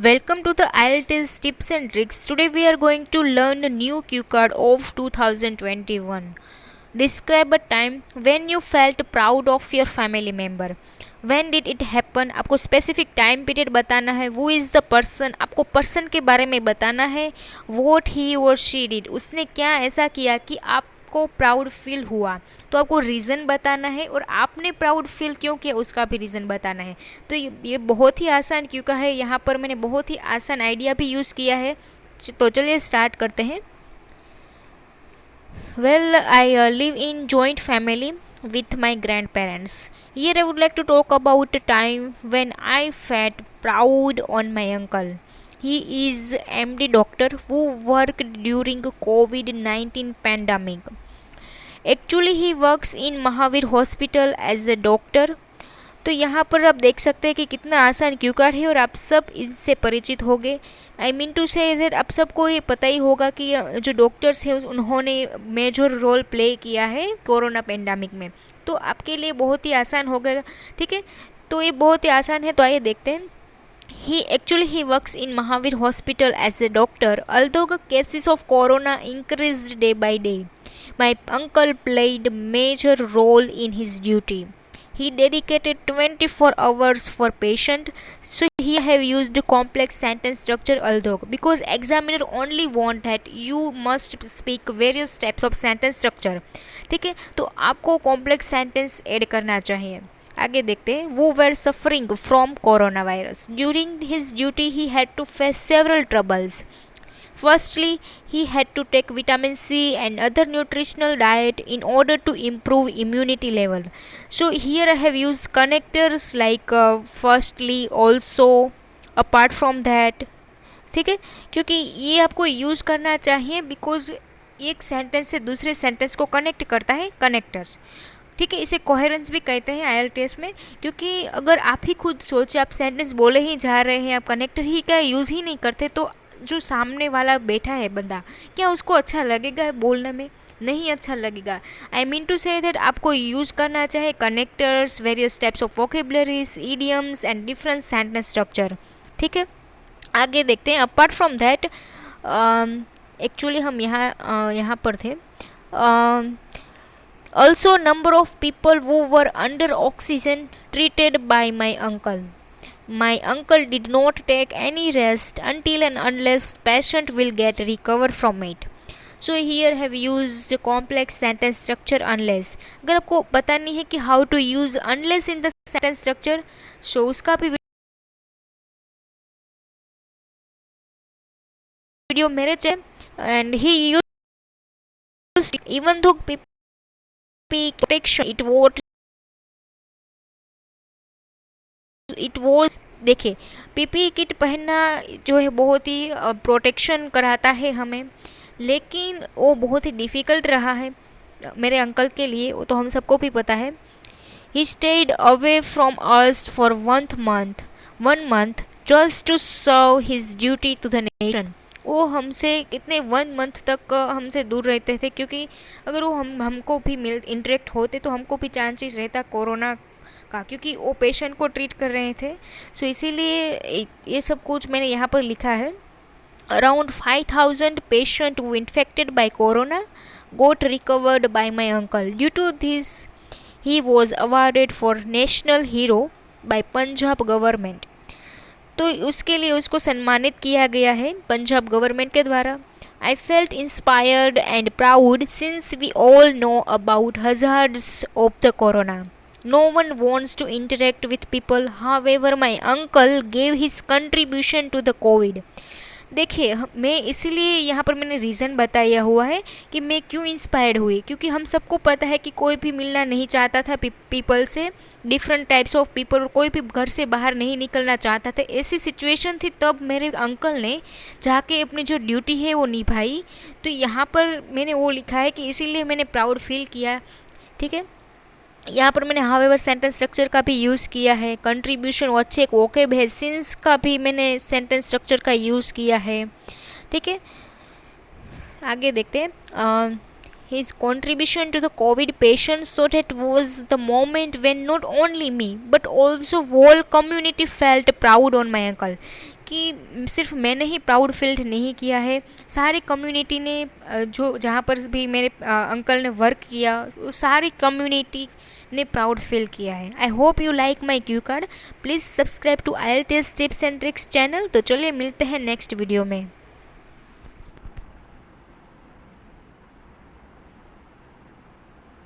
Welcome to the IELTS tips and tricks. Today we are going to learn a new cue card of 2021. Describe a time when you felt proud of your family member. When did it happen? आपको specific time period बताना है. Who is the person? आपको person के बारे में बताना है. What he or she did. उसने क्या ऐसा किया कि आपको प्राउड फील हुआ. तो आपको रीज़न बताना है और आपने प्राउड फील क्यों किया उसका भी रीज़न बताना है. तो ये बहुत ही आसान क्यों का है. यहाँ पर मैंने बहुत ही आसान आइडिया भी यूज़ किया है. तो चलिए स्टार्ट करते हैं. Well, I live in joint family with my grandparents. Here I would like to talk about a time when I felt proud on my uncle. He is MD doctor who worked during COVID-19 pandemic. Actually, he works in Mahavir Hospital as a doctor. तो यहाँ पर आप देख सकते हैं कि कितना आसान क्यू कार्ड है और आप सब इससे परिचित हो गए. I mean to say that आप सबको ये पता ही होगा कि जो डॉक्टर्स हैं उन्होंने मेजर रोल प्ले किया है कोरोना पेंडेमिक में. तो आपके लिए बहुत ही आसान हो गया. ठीक है, तो ये बहुत ही आसान है. तो आइए देखते हैं. He works in Mahavir Hospital as a doctor. Although the cases of corona increased day by day, my uncle played major role in his duty. He dedicated 24 hours for patient. So he have used complex sentence structure although because examiner only want that you must speak various types of sentence structure. ठीक है, तो आपको complex sentence add करना चाहिए. आगे देखते हैं. वो were suffering from coronavirus. During his duty he had to face several troubles. Firstly, he had to take vitamin C and other nutritional diet in order to improve immunity level. So here I have used connectors like firstly, also, apart from that. ठीक है, क्योंकि ये आपको use करना चाहिए because एक sentence से दूसरे सेंटेंस को कनेक्ट करता है कनेक्टर्स. ठीक है, इसे कोहेरेंस भी कहते हैं IELTS में. क्योंकि अगर आप ही खुद सोचे आप सेंटेंस बोले ही जा रहे हैं, आप कनेक्टर ही का यूज़ ही नहीं करते, तो जो सामने वाला बैठा है बंदा, क्या उसको अच्छा लगेगा बोलने में? नहीं अच्छा लगेगा. I mean to say that आपको यूज़ करना चाहिए connectors, various types of vocabularies, idioms and different sentence structure. ठीक है, आगे देखते हैं. अपार्ट फ्रॉम दैट, एक्चुअली हम यहाँ पर थे. Also, number of people who were under oxygen treated by my uncle. My uncle did not take any rest until and unless patient will get recover from it. So here have used complex sentence structure unless. अगर आपको पता नहीं है कि how to use unless in the sentence structure, so उसका भी video मेरे channel. And he used even though protection it was देखिए, PPE किट पहनना जो है बहुत ही प्रोटेक्शन कराता है हमें, लेकिन वो बहुत ही डिफ़िकल्ट रहा है मेरे अंकल के लिए. वो तो हम सबको भी पता है. He stayed away from us for 1 month just to serve his duty to the nation. वो हमसे कितने 1 month तक हमसे दूर रहते थे, क्योंकि अगर वो हमको भी इंटरेक्ट होते तो हमको भी चांसेस रहता कोरोना का, क्योंकि वो पेशेंट को ट्रीट कर रहे थे. सो इसीलिए ये सब कुछ मैंने यहाँ पर लिखा है. Around 5,000 patient who infected by corona got recovered by my uncle. Due to this, he was awarded for national hero by Punjab government. तो उसके लिए उसको सम्मानित किया गया है पंजाब गवर्नमेंट के द्वारा. I felt inspired and proud since we all know about hazards of the corona. No one wants to interact with people. However, my uncle gave his contribution to the COVID. देखिए, मैं इसीलिए यहाँ पर मैंने reason बताया हुआ है कि मैं क्यों इंस्पायर्ड हुई, क्योंकि हम सबको पता है कि कोई भी मिलना नहीं चाहता था पीपल से, डिफरेंट टाइप्स ऑफ पीपल. कोई भी घर से बाहर नहीं निकलना चाहता था. ऐसी सिचुएशन थी, तब मेरे अंकल ने जाके अपनी जो ड्यूटी है वो निभाई. तो यहाँ पर मैंने वो लिखा है कि इसीलिए मैंने प्राउड फील किया. ठीक है, यहाँ पर मैंने हावेवर सेंटेंस स्ट्रक्चर का भी यूज़ किया है. कंट्रीब्यूशन वो अच्छे एक वोकेब है. सिंस का भी मैंने सेंटेंस स्ट्रक्चर का यूज़ किया है. ठीक है, आगे देखते हैं. his contribution to the COVID patients, so that was the moment when not only me but also whole community felt proud on my uncle. कि सिर्फ मैंने ही प्राउड फील नहीं किया है, सारी कम्युनिटी ने जो जहाँ पर भी मेरे अंकल ने वर्क किया, वो सारी कम्युनिटी ने प्राउड फील किया है। I hope you like my cue card. Please subscribe to IELTS tips and tricks channel. तो चलिए मिलते हैं नेक्स्ट वीडियो में।